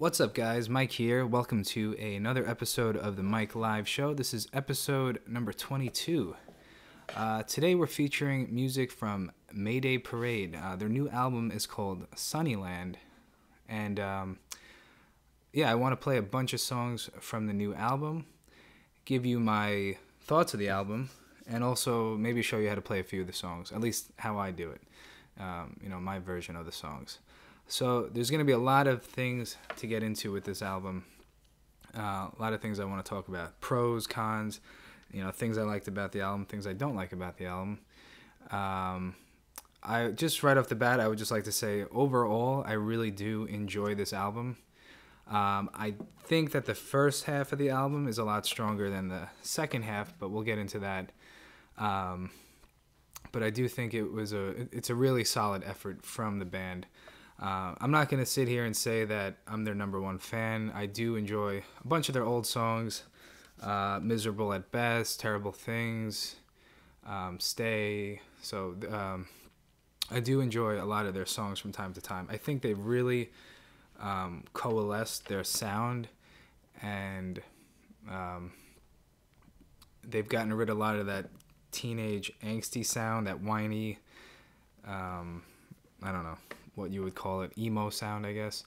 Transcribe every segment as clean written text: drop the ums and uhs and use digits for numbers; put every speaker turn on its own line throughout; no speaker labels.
What's up, guys? Mike here. Welcome to another episode of the Mike Live Show. This is episode number 22. Today we're featuring music from Mayday Parade. Their new album is called Sunnyland. And I want to play a bunch of songs from the new album, give you my thoughts of the album, and also maybe show you how to play a few of the songs, at least how I do it, my version of the songs. So there's going to be a lot of things to get into with this album, a lot of things I want to talk about, pros, cons, things I liked about the album, things I don't like about the album. I just right off the bat, I would just like to say, overall, I really do enjoy this album. I think that the first half of the album is a lot stronger than the second half, but we'll get into that. But I do think it's a really solid effort from the band. I'm not going to sit here and say that I'm their number one fan. I do enjoy a bunch of their old songs, Miserable at Best, Terrible Things, Stay. So I do enjoy a lot of their songs from time to time. I think they've really coalesced their sound, and they've gotten rid of a lot of that teenage angsty sound, that whiny, I don't know what you would call it, emo sound, I guess.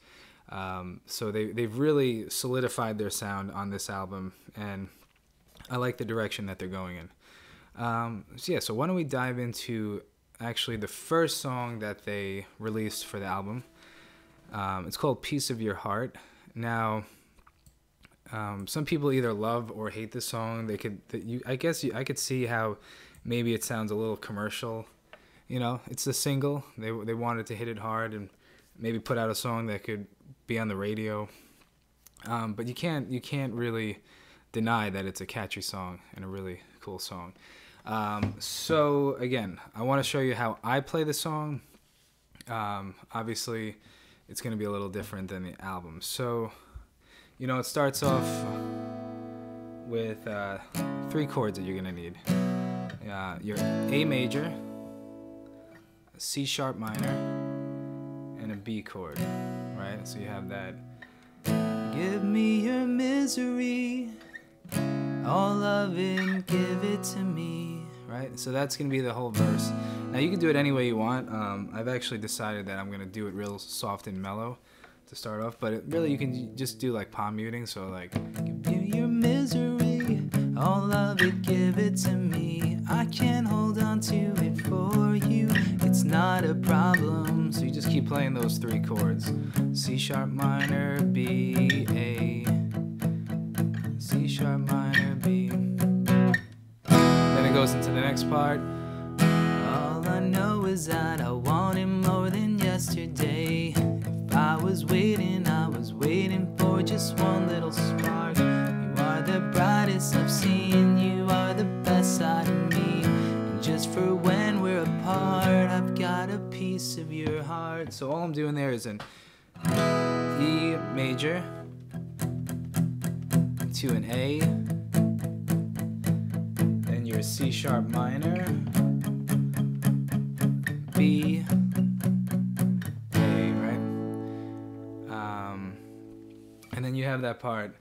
So they've really solidified their sound on this album, and I like the direction that they're going in. So why don't we dive into actually the first song that they released for the album. It's called Piece of Your Heart. Now, some people either love or hate this song. I could see how maybe it sounds a little commercial. It's a single. They wanted to hit it hard and maybe put out a song that could be on the radio. But you can't really deny that it's a catchy song and a really cool song. So again, I want to show you how I play the song. Obviously, it's going to be a little different than the album. So, it starts off with 3 chords that you're going to need. Your A major, a C sharp minor, and a B chord, right? So you have that. Give me your misery, all of it, give it to me, right? So that's going to be the whole verse. Now you can do it any way you want. I've actually decided that I'm going to do it real soft and mellow to start off, but really you can just do like palm muting, so like, give me your misery, all of it, give it to me, I can't hold on to it for you, it's not a problem. So you just keep playing those 3 chords, C sharp minor, B, A, C sharp minor, B. Then it goes into the next part. All I know is that I want it more than yesterday. If I was waiting for just one little spark. You are the brightest I've seen, you are the best side of me. And just for when we're apart, I've got a piece of your heart. So all I'm doing there is an E major to an A, then your C sharp minor, B, A, right? And then you have that part.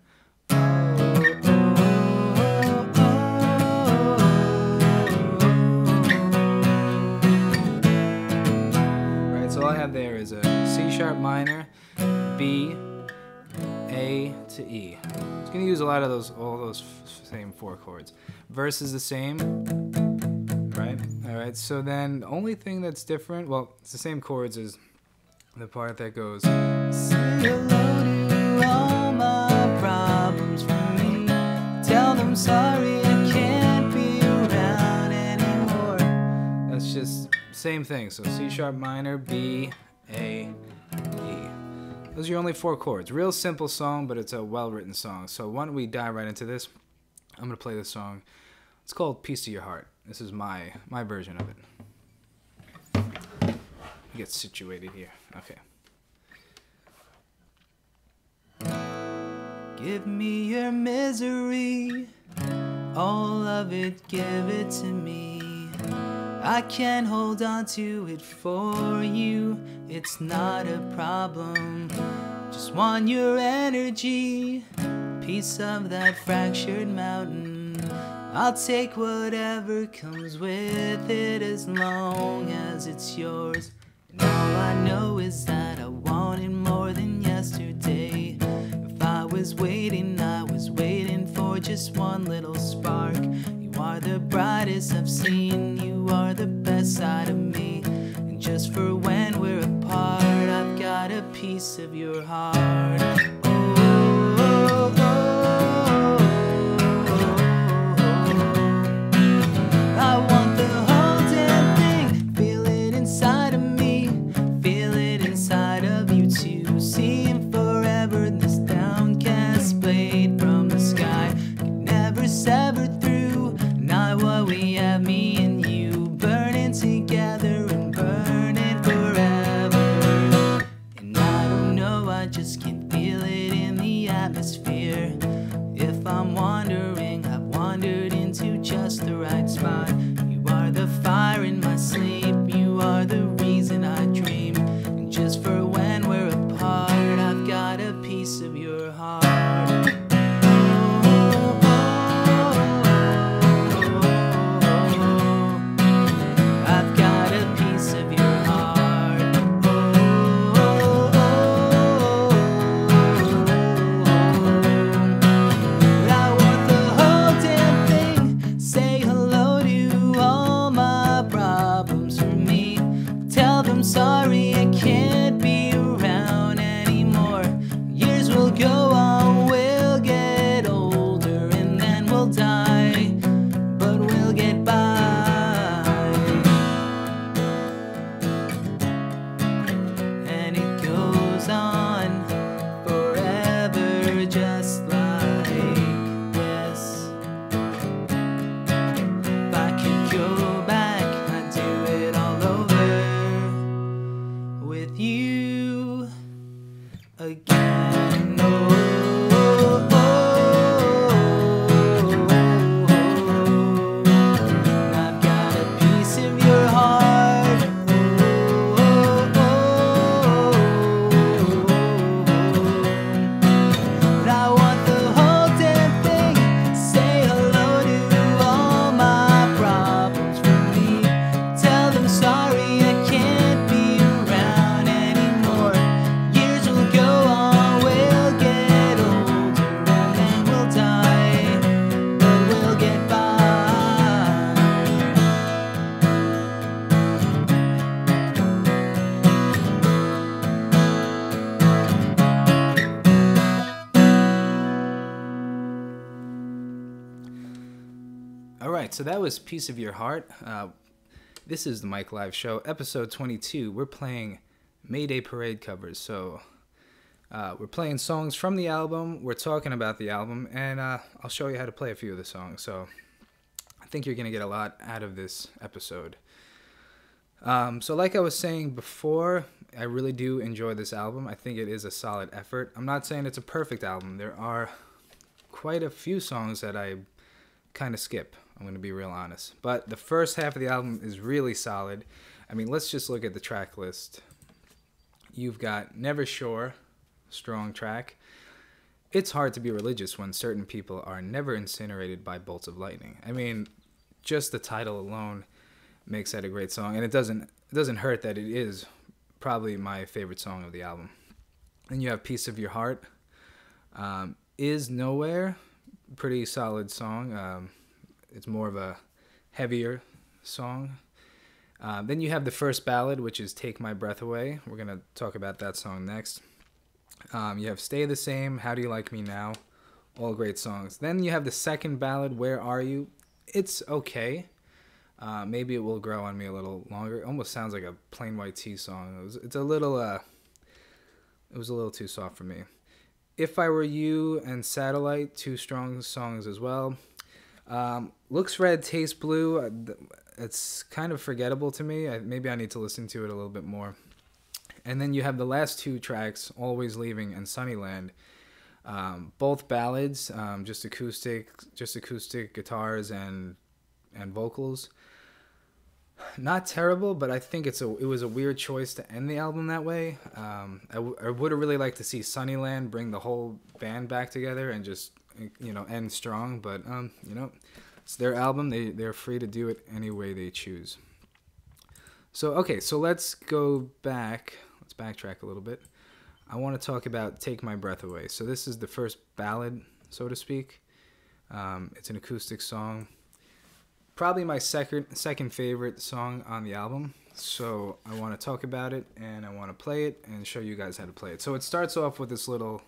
Right, so all I have there is a C sharp minor, B, A to E. It's going to use a lot of all those same 4 chords. Verse is the same, right? All right, so then the only thing that's different, well, it's the same chords as the part that goes, say hello to all my problems for me, tell them sorry I can't be around anymore. That's just same thing. So C sharp minor, B, A, E. Those are your only 4 chords. Real simple song, but it's a well-written song. So why don't we dive right into this? I'm going to play this song. It's called Piece of Your Heart. This is my version of it. Get situated here. Okay. Give me your misery, all of it, give it to me. I can't hold on to it for you, it's not a problem. Just want your energy, piece of that fractured mountain. I'll take whatever comes with it as long as it's yours. And all I know is that I want it more than yesterday. If I was waiting for just one little spark. You are the brightest I've seen, you are the best side of me. And just for when we're apart, I've got a piece of your heart. Oh, oh, oh. I want the whole damn thing. Feel it inside of me, feel it inside of you too. Seeing forever this downcast blade from the sky can never sever through. Not what we have, me and you, burning together and burning forever. And I don't know, I just can feel it in the atmosphere. If I'm wandering, I've wandered into just the right spot. You are the fire in my sleep, you are the reason I dream. And just for when we're apart, I've got a piece of your heart. I've got a piece of your heart. I want the whole damn thing. Say hello to all my problems for me. Tell them sorry, I can't be around anymore. Years will go on, we'll get older, and then we'll die, but we'll get by. And it goes on forever, just like this. If I could go back, I'd do it all over with you again. Oh, oh, oh. I've got a piece of your heart. Oh, oh, oh. But I want the whole damn thing. Say hello to all my problems for me. Tell them sorry, I can't be around anymore. Years will go on, we'll get older, and then we'll die, but we'll get by. All right, so that was Piece of Your Heart. This is the Mike Live Show, episode 22. We're playing Mayday Parade covers. So we're playing songs from the album. We're talking about the album, and I'll show you how to play a few of the songs. So I think you're going to get a lot out of this episode. So like I was saying before, I really do enjoy this album. I think it is a solid effort. I'm not saying it's a perfect album. There are quite a few songs that I kind of skip. I'm going to be real honest. But the first half of the album is really solid. I mean, let's just look at the track list. You've got Never Sure, strong track. It's hard to be religious when certain people are never incinerated by bolts of lightning. I mean, just the title alone makes that a great song. And it doesn't hurt that it is probably my favorite song of the album. Then you have Piece of Your Heart. Is Nowhere, pretty solid song. It's more of a heavier song. Then you have the first ballad, which is Take My Breath Away. We're going to talk about that song next. You have Stay the Same, How Do You Like Me Now? All great songs. Then you have the second ballad, Where Are You? It's okay. Maybe it will grow on me a little longer. It almost sounds like a Plain White Tee song. It was a little too soft for me. If I Were You and Satellite, two strong songs as well. Looks Red, Tastes Blue. It's kind of forgettable to me. Maybe I need to listen to it a little bit more. And then you have the last two tracks, Always Leaving and Sunnyland. Both ballads, just acoustic guitars and vocals. Not terrible, but I think it was a weird choice to end the album that way. I would have really liked to see Sunnyland bring the whole band back together and just, you know, end strong. But you know, it's their album. They're free to do it any way they choose. So okay, so let's go back. Let's backtrack a little bit. I want to talk about "Take My Breath Away." So this is the first ballad, so to speak. It's an acoustic song. Probably my second favorite song on the album. So I want to talk about it, and I want to play it and show you guys how to play it. So it starts off with this little...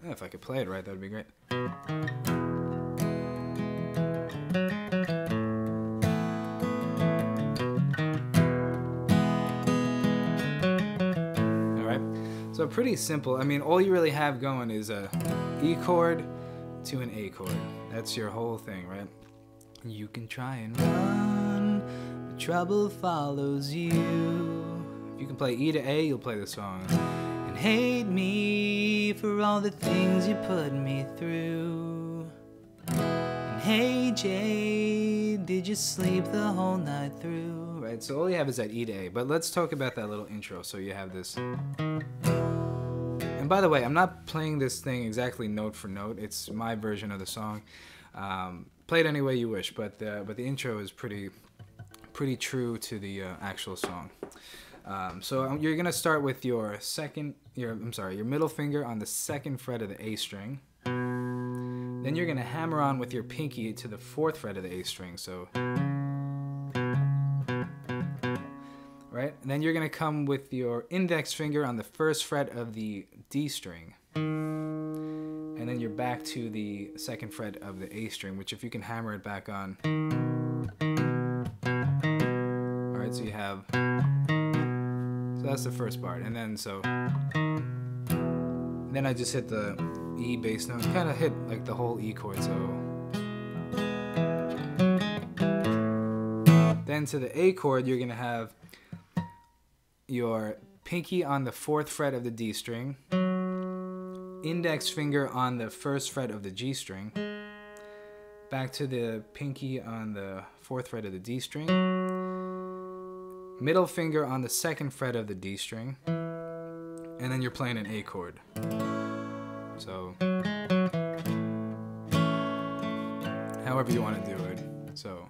if I could play it right, that would be great. Alright, so pretty simple. I mean, all you really have going is a E chord to an A chord. That's your whole thing, right? You can try and run, but trouble follows you. If you can play E to A, you'll play the song. And hate me for all the things you put me through. And hey Jay, did you sleep the whole night through? Right, so all you have is that E to A. But let's talk about that little intro. So you have this. And by the way, I'm not playing this thing exactly note for note. It's my version of the song. Play it any way you wish, but the intro is pretty true to the actual song. So you're gonna start with your middle finger on the 2nd fret of the A string. Then you're gonna hammer on with your pinky to the 4th fret of the A string. So. Right? And then you're going to come with your index finger on the 1st fret of the D string. And then you're back to the 2nd fret of the A string, which if you can hammer it back on. Alright, so you have... So that's the first part. And then then I just hit the E bass note. Kind of hit like the whole E chord, so... Then to the A chord, you're going to have your pinky on the 4th fret of the D string, index finger on the 1st fret of the G string, back to the pinky on the 4th fret of the D string, middle finger on the 2nd fret of the D string, and then you're playing an A chord. So, however you want to do it. So.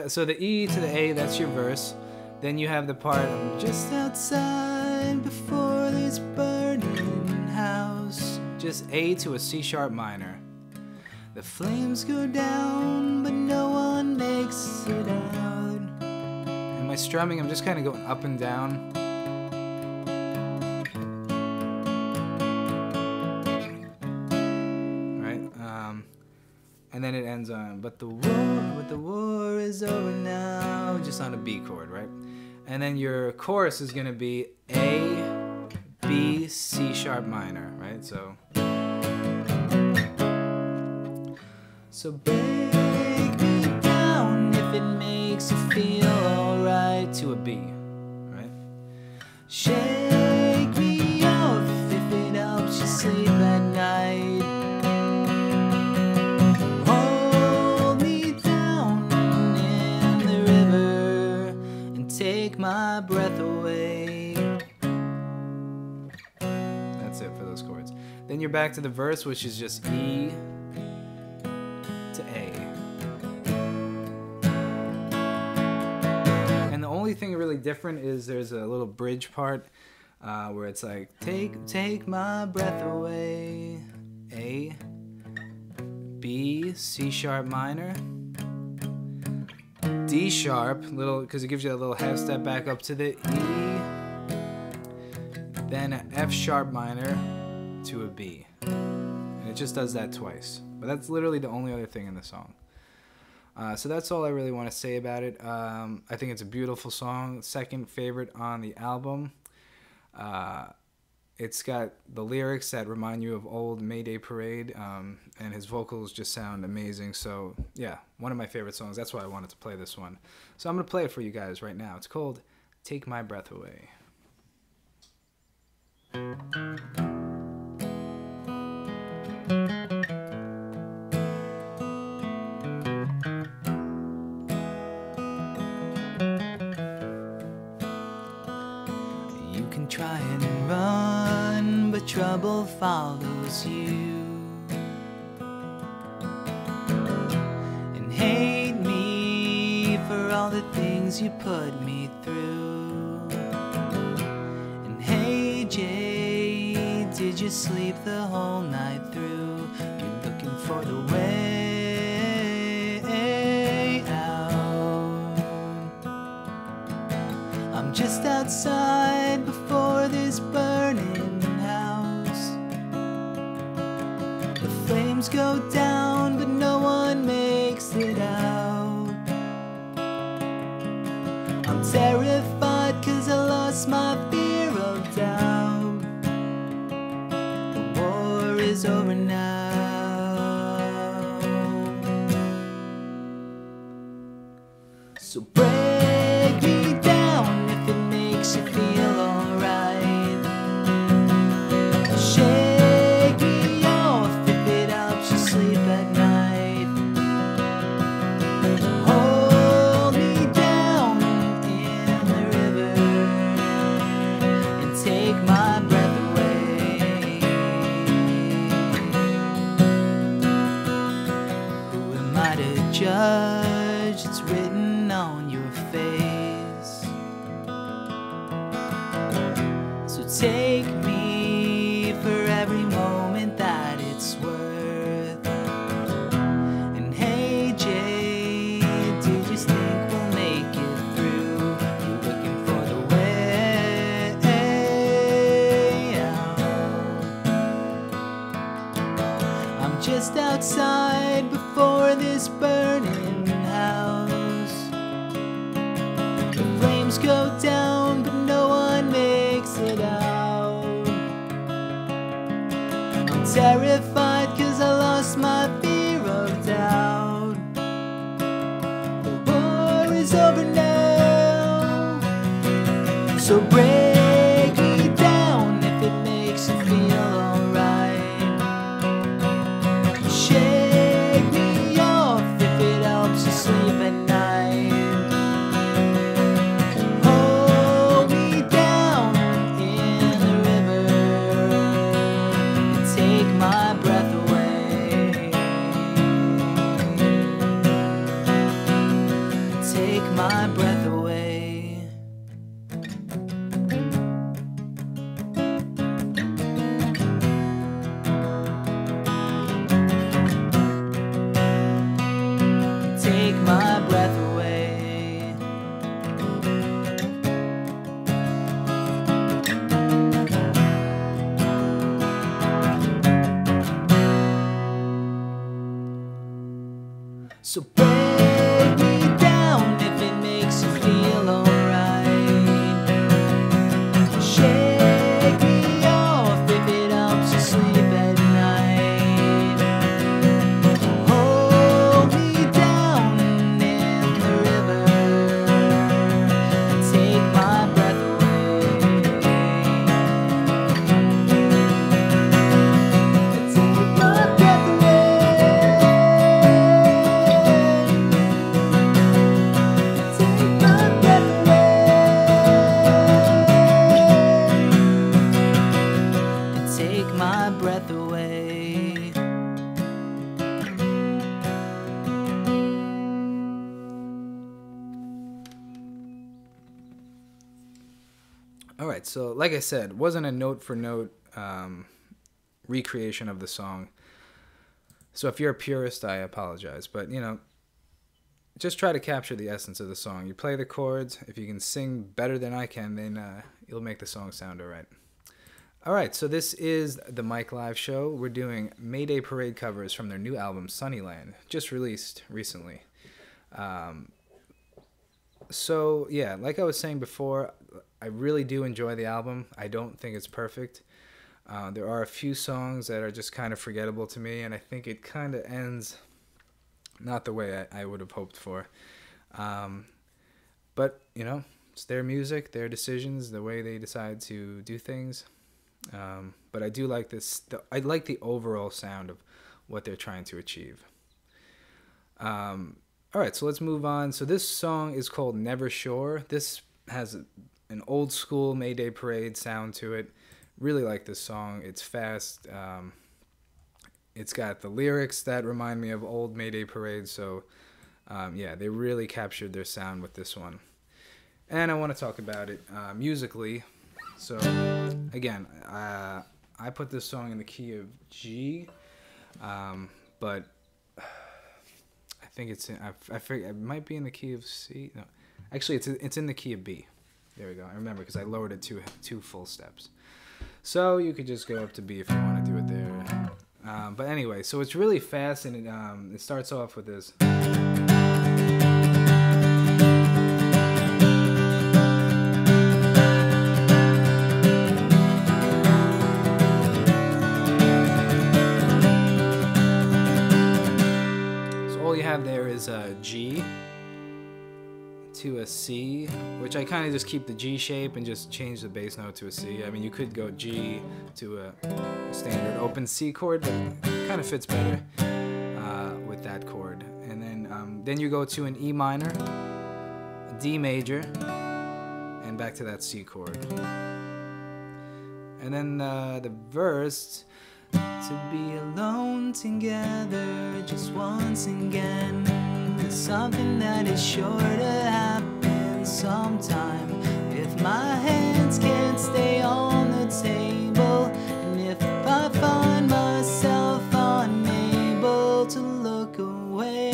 So the E to the A, that's your verse. Then you have the part, I'm just outside before this burning house. Just A to a C sharp minor. The flames go down, but no one makes it out. And my strumming, I'm just kind of going up and down. And then it ends on, but the war is over now, just on a B chord, right? And then your chorus is gonna be A, B, C sharp minor, right? So break me down if it makes you feel alright to a B, right? Shake me off if it helps you sleep at night. Take my breath away. That's it for those chords. Then you're back to the verse, which is just E to A. And the only thing really different is there's a little bridge part where it's like, take my breath away. A, B, C sharp minor, D sharp, little, because it gives you a little half step back up to the E, then an F sharp minor to a B. And it just does that twice. But that's literally the only other thing in the song. So that's all I really want to say about it. I think it's a beautiful song, 2nd favorite on the album. It's got the lyrics that remind you of old Mayday Parade, and his vocals just sound amazing. So yeah, one of my favorite songs. That's why I wanted to play this one. So I'm going to play it for you guys right now. It's called Take My Breath Away.
You can try and run, but trouble follows you. And hate me for all the things you put me through. And hey Jay, did you sleep the whole night through? You're looking for the way out. I'm just outside before this burning house. The flames go down, but no one makes it out. I'm terrified 'cause I lost my fear of doubt. The war is over now. So break me down if it makes you feel alright. Shake me off if it helps you sleep at night. Hold me down in the river and take my breath away. Who am I to judge? It's written on your face. So take me for every moment that it's worth. And hey Jay, do you think we'll make it through? You're looking for the way out. I'm just outside before this burning house. The flames go down, but no one makes it out. I'm terrified 'cause I lost my fear of doubt. The war is over now. So break me down if it makes you feel alright. Shake me off if it helps you sleep at night. Hold me down in the river and take my breath away. Take my breath away. Take my breath away. So break me down if it makes you feel alright. Shake me off if it helps you sleep at night. Hold me down in the river and take my breath away. Take my breath take my breath away.
All right, so like I said, wasn't a note for note recreation of the song. So if you're a purist, I apologize, but you know, just try to capture the essence of the song. You play the chords. If you can sing better than I can, then you'll make the song sound all right. All right, so this is the Mike Live Show. We're doing Mayday Parade covers from their new album, Sunnyland, just released recently. So, yeah, like I was saying before, I really do enjoy the album. I don't think it's perfect. There are a few songs that are just kind of forgettable to me, and I think it kind of ends not the way I would have hoped for. But, you know, it's their music, their decisions, the way they decide to do things. But I do like this. I like the overall sound of what they're trying to achieve. All right, so let's move on. So this song is called Never Sure. This has an old school Mayday Parade sound to it. Really like this song. It's fast. It's got the lyrics that remind me of old Mayday Parade. So yeah, they really captured their sound with this one. And I want to talk about it musically. So again, I put this song in the key of G, but I think it's in, I figure it might be in the key of C. No, actually, it's in the key of B. There we go. I remember because I lowered it two full steps. So you could just go up to B if you want to do it there. But anyway, so it's really fast, and it starts off with this. So all you have there is a G to a C, which I kind of just keep the G shape and just change the bass note to a C. I mean, you could go G to a standard open C chord, but it kind of fits better with that chord. And then you go to an E minor, a D major, and back to that C chord. And then the verse,
to be alone together just once again. Something that is sure to happen sometime. If my hands can't stay on the table, and if I find myself unable to look away.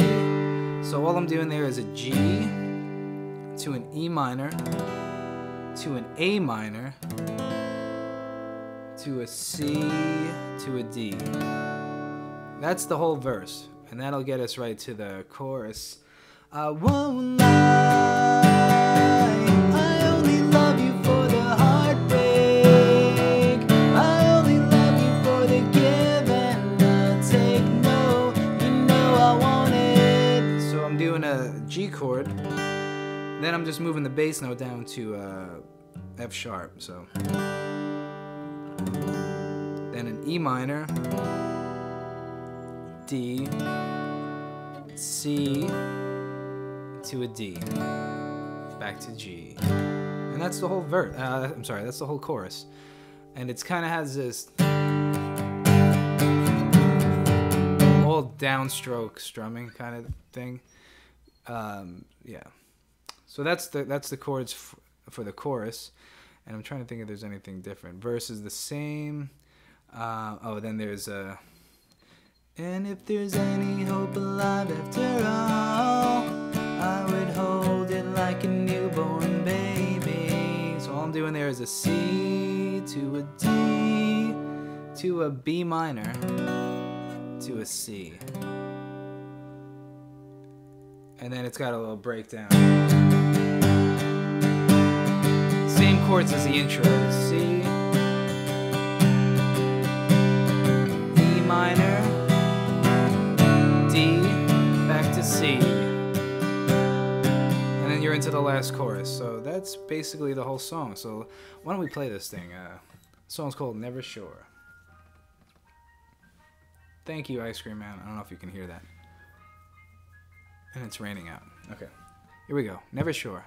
So all I'm doing there is a G to an E minor, to an A minor, to a C, to a D. That's the whole verse. And that'll get us right to the chorus.
I won't lie, I only love you for the heartbreak. I only love you for the give and the take. No, you know I want it.
So I'm doing a G chord. Then I'm just moving the bass note down to F sharp. So then an E minor, D, C, to a D, back to G, and that's the whole verse. I'm sorry, that's the whole chorus, and it's kind of has this all downstroke strumming kind of thing. Yeah, so that's the chords for the chorus, and I'm trying to think if there's anything different. Verse is the same. Oh, then there's a.
And if there's any hope alive after all, I would hold it like a newborn baby.
So all I'm doing there is a C to a D to a B minor to a C. And then it's got a little breakdown. Same chords as the intro. C, E minor, C, and then you're into the last chorus. So that's basically the whole song. So why don't we play this thing? The song's called Never Sure. Thank you, Ice Cream Man. I don't know if you can hear that. And it's raining out. Okay, here we go. Never Sure.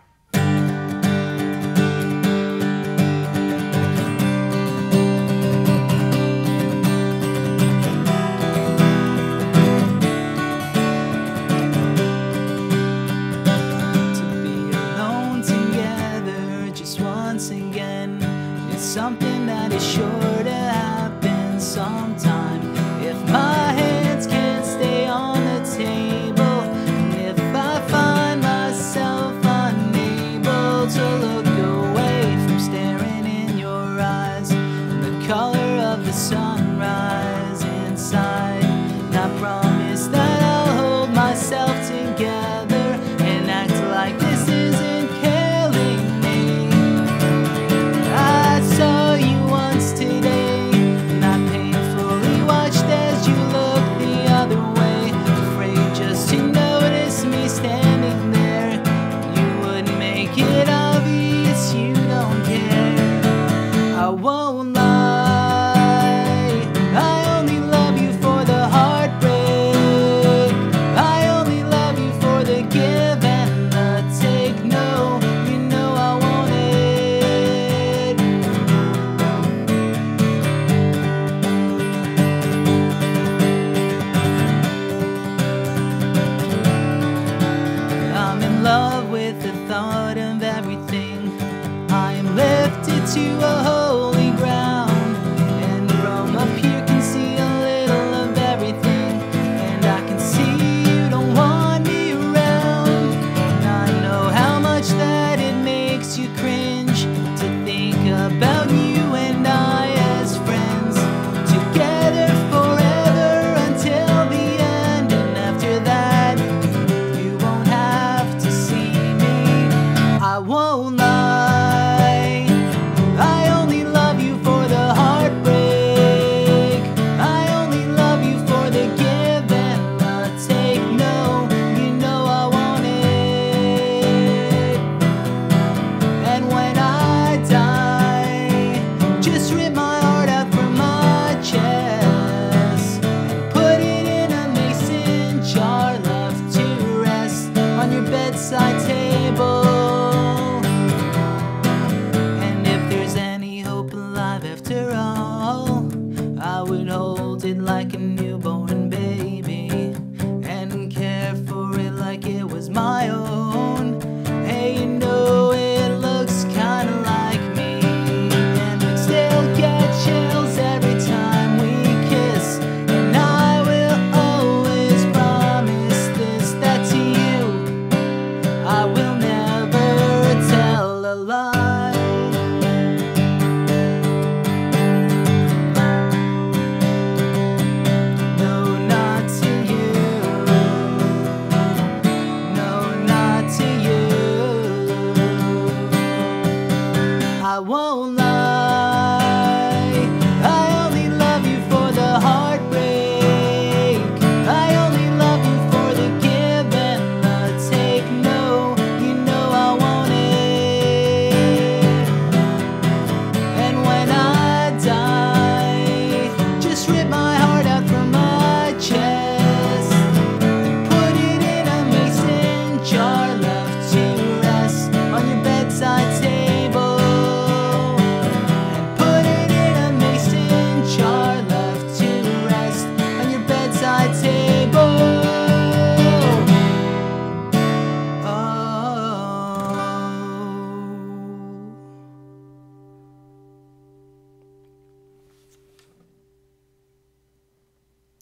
Something that is sure to happen sometime. If my hands can't stay on the table, and if I find myself unable to look away from staring in your eyes, and the color of the sunrise inside, and I promise that I'll hold myself together and act like this isn't killing me. I saw you once today, and I painfully watched as you looked the other way, afraid just to notice me standing there. You wouldn't make it obvious you don't care. I won't lie, I only love you for the heartbreak. I only love you for the give and the take. No, you know I want it. like a newborn baby and care for it like it was my own. Hey, you know it looks kinda like me, and I still get chills every time we kiss. And I will always promise this, that to you I will never tell a lie. No, not to you. No, not to you. I won't lie. I only love you for the heartbreak. I only love you for the give and the take. No, you know I want it. And when I die, just rip my heart out from my chest and put it in a mason jar, left to rest on your bedside table. And put it in a mason jar, left to rest on your bedside table. Oh.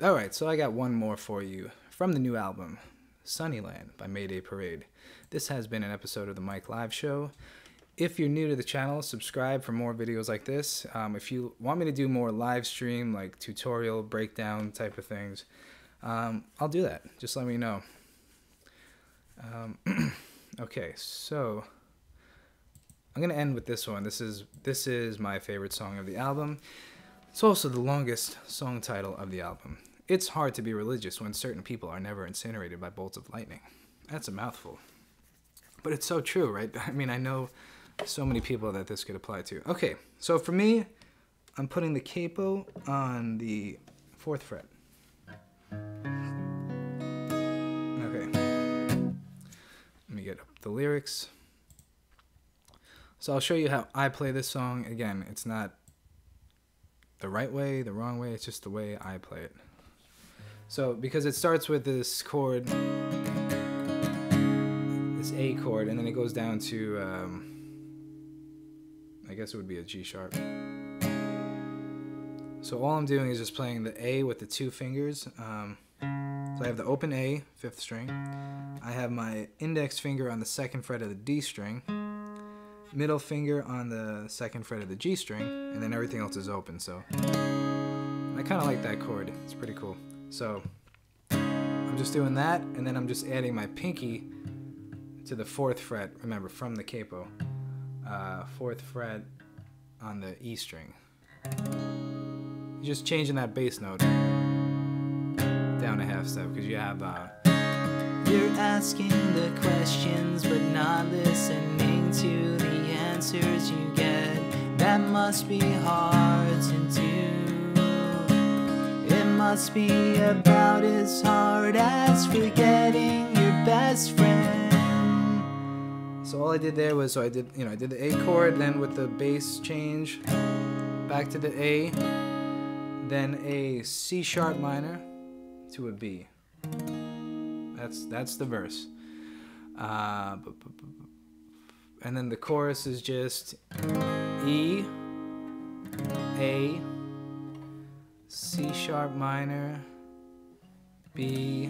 Alright, so I got one more for you from the new album, Sunnyland by Mayday Parade. This has been an episode of the Mike Live Show. If you're new to the channel, subscribe for more videos like this. If you want me to do more live stream, like tutorial, breakdown type of things, I'll do that. Just let me know. Okay, so I'm going to end with this one. This is my favorite song of the album. It's also the longest song title of the album. It's hard to be religious when certain people are never incinerated by bolts of lightning. That's a mouthful. But it's so true, right? I mean, I know so many people that this could apply to. Okay, so for me, I'm putting the capo on the 4th fret. Okay. Let me get up the lyrics. So I'll show you how I play this song. Again, it's not the right way, the wrong way, it's just the way I play it. So, because it starts with this chord, this A chord, and then it goes down to, I guess it would be a G sharp. So all I'm doing is just playing the A with the 2 fingers. So I have the open A, 5th string. I have my index finger on the 2nd fret of the D string. Middle finger on the 2nd fret of the G string, and then everything else is open. So I kind of like that chord. It's pretty cool. So I'm just doing that, and then I'm just adding my pinky to the 4th fret. Remember, from the capo, 4th fret on the E string. You're just changing that bass note down a half step because you have.
You're asking the questions but not listening to the answers you get. That must be hard to do. It must be about as hard as forgetting your best friend.
So all I did there was, I did the A chord, then with the bass change, back to the A, then a C sharp minor to a B. That's the verse. And then the chorus is just E, A, C sharp minor, B,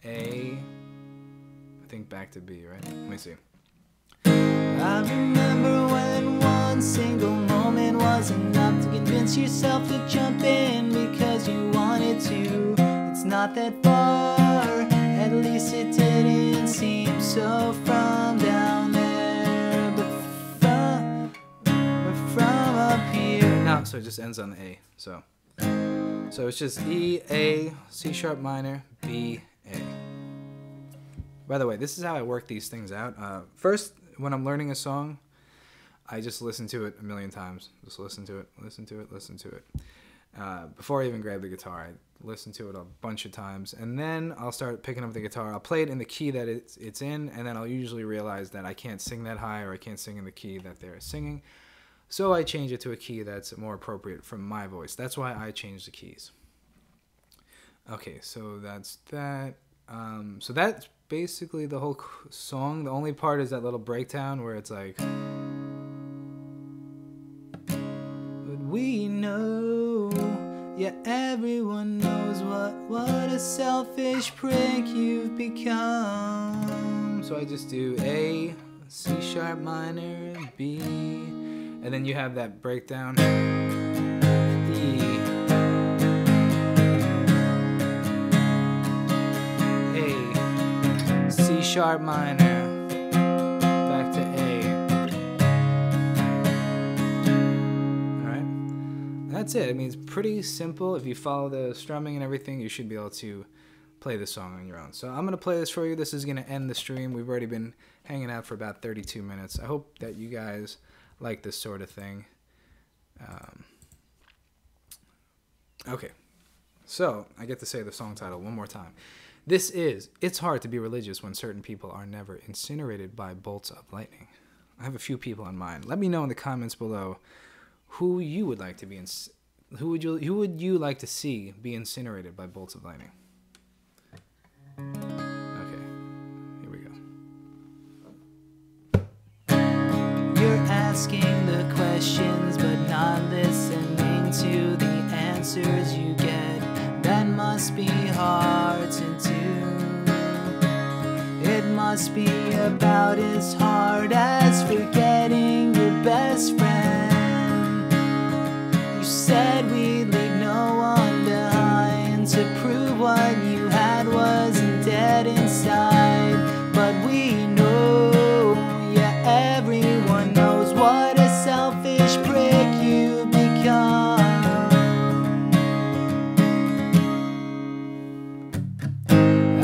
A, I think back to B, right? Let me see.
I remember when one single moment was enough to convince yourself to jump in because you wanted to. It's not that far, at least it didn't seem so from down there, but from up here.
No, so it just ends on the A. So it's just E, A, C sharp minor, B, A. By the way, this is how I work these things out. First, when I'm learning a song, I just listen to it a million times. Just listen to it, listen to it, listen to it. Before I even grab the guitar, I listen to it a bunch of times, and then I'll start picking up the guitar. I'll play it in the key that it's in, and then I'll usually realize that I can't sing that high or I can't sing in the key that they're singing. So I change it to a key that's more appropriate from my voice. That's why I change the keys. Okay, so that's that. So that's basically the whole song. The only part is that little breakdown where it's like, but we know, yeah, everyone knows what a selfish prick you've become. So I just do A, C sharp minor, B, and then you have that breakdown. E, A, C sharp minor, back to A. Alright, that's it. I mean, it's pretty simple. If you follow the strumming and everything, you should be able to play the song on your own. So I'm going to play this for you. This is going to end the stream. We've already been hanging out for about 32 minutes. I hope that you guys like this sort of thing. Okay, so I get to say the song title one more time. This is It's Hard to Be Religious When Certain People Are Never Incinerated by Bolts of Lightning. I have a few people in mind. Let me know in the comments below who you would like to be who would you like to see be incinerated by bolts of lightning. Okay, here we go.
You're asking the questions but not listening to the answers you get. That must be hard to do. It must be about as hard as forgetting your best friend. You said we'd leave no one behind to prove what you had wasn't dead inside. But we know, yeah, everyone knows what a selfish prick you become.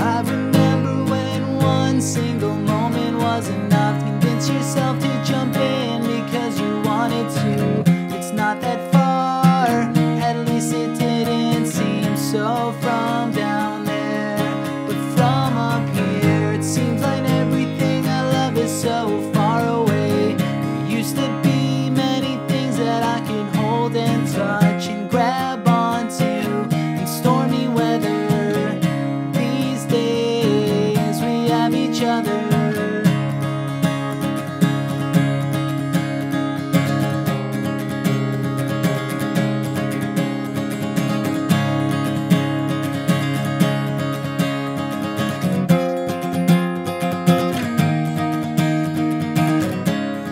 I remember when one single moment was enough to convince yourself to jump in because you wanted to. It's not that far, at least it didn't seem so from down there. But from up here, it seems like everything I love is so far away. There used to be many things that I could hold and touch and grab onto in stormy weather. These days we have each other.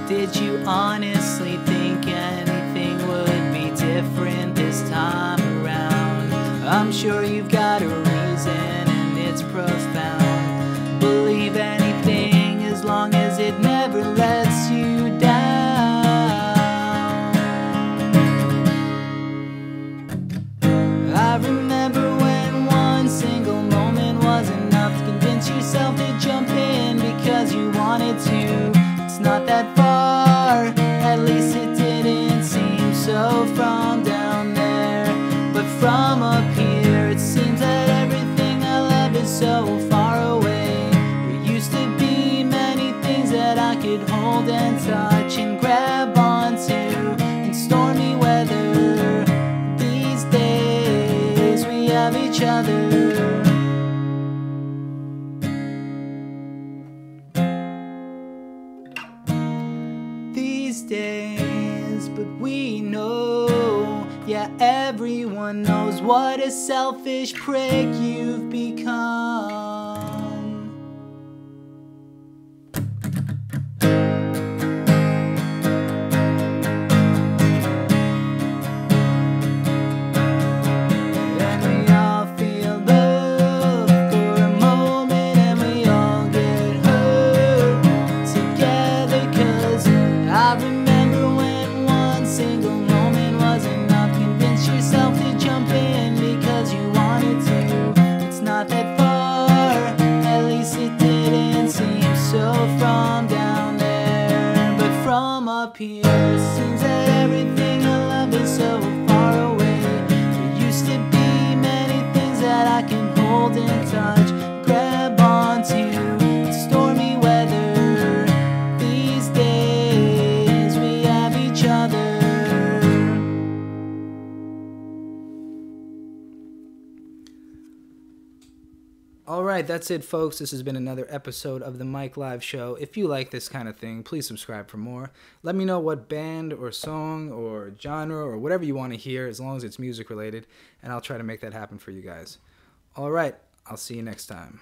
Did you honestly think anything would be different this time around? I'm sure you've got a reason and it's profound. Believe anything as long as it never lets you down. I remember when one single moment was enough to convince yourself to jump in because you wanted to. It's not that far, at least it didn't seem so from down there. But from up here, it seems that everything I love is so far away. There used to be many things that I could hold and touch and grab onto in stormy weather. These days we have each other. Days, but we know, yeah, everyone knows what a selfish prick you've become. And we all feel love for a moment, and we all get hurt together, 'cause I remember when one single moment was enough to convince yourself to jump in because you wanted to. It's not that far, at least it didn't seem so from down there. But from up here, it seems that everything I love is so far away. There used to be many things that I can hold and touch, grab onto in stormy weather. These days we have each other.
right, that's it, folks. This has been another episode of the Mike Live Show. If you like this kind of thing, please subscribe for more. Let me know what band or song or genre or whatever you want to hear, as long as it's music related, and I'll try to make that happen for you guys. All right, I'll see you next time.